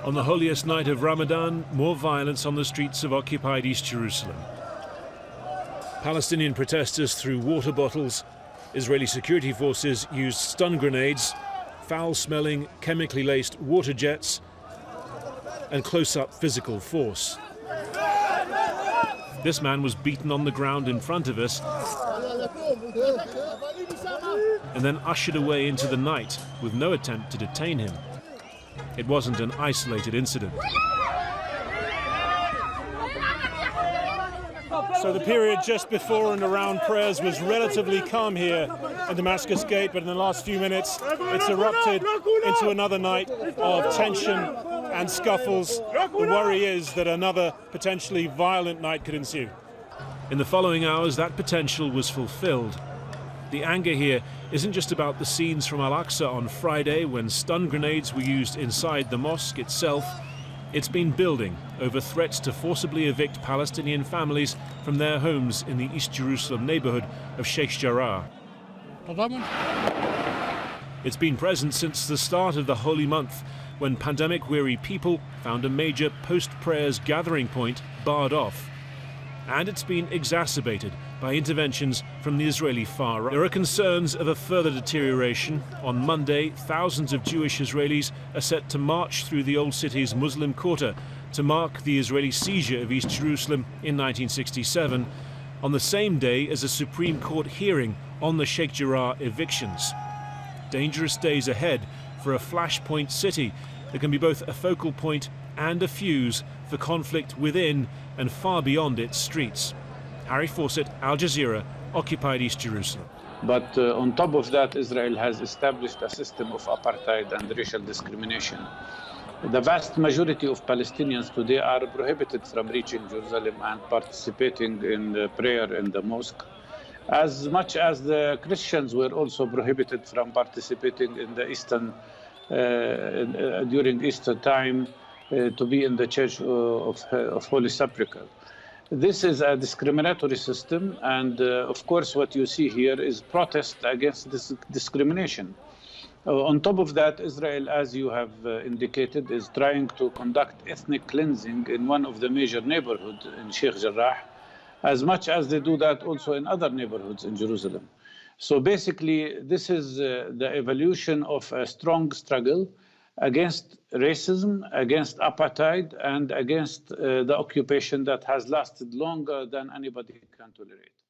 On the holiest night of Ramadan, more violence on the streets of occupied East Jerusalem. Palestinian protesters threw water bottles. Israeli security forces used stun grenades, foul-smelling, chemically laced water jets, and close-up physical force. This man was beaten on the ground in front of us and then ushered away into the night with no attempt to detain him. It wasn't an isolated incident. So the period just before and around prayers was relatively calm here at Damascus Gate, but in the last few minutes it's erupted into another night of tension and scuffles. The worry is that another potentially violent night could ensue. In the following hours, that potential was fulfilled. The anger here isn't just about the scenes from Al-Aqsa on Friday when stun grenades were used inside the mosque itself. It's been building over threats to forcibly evict Palestinian families from their homes in the East Jerusalem neighborhood of Sheikh Jarrah. It's been present since the start of the holy month, when pandemic-weary people found a major post-prayers gathering point barred off. And it's been exacerbated by interventions from the Israeli far right. There are concerns of a further deterioration. On Monday, thousands of Jewish Israelis are set to march through the old city's Muslim quarter to mark the Israeli seizure of East Jerusalem in 1967, on the same day as a Supreme Court hearing on the Sheikh Jarrah evictions. Dangerous days ahead for a flashpoint city that can be both a focal point and a fuse for conflict within and far beyond its streets. Harry Fawcett, Al Jazeera, occupied East Jerusalem. But on top of that, Israel has established a system of apartheid and racial discrimination. The vast majority of Palestinians today are prohibited from reaching Jerusalem and participating in the prayer in the mosque, as much as the Christians were also prohibited from participating in the Eastern, during Easter time, to be in the Church of Holy Sepulchre. This is a discriminatory system, and of course what you see here is protest against this discrimination. On top of that, Israel, as you have indicated, is trying to conduct ethnic cleansing in one of the major neighborhoods in Sheikh Jarrah, as much as they do that also in other neighborhoods in Jerusalem. So basically, this is the evolution of a strong struggle against racism, against apartheid, and against the occupation that has lasted longer than anybody can tolerate.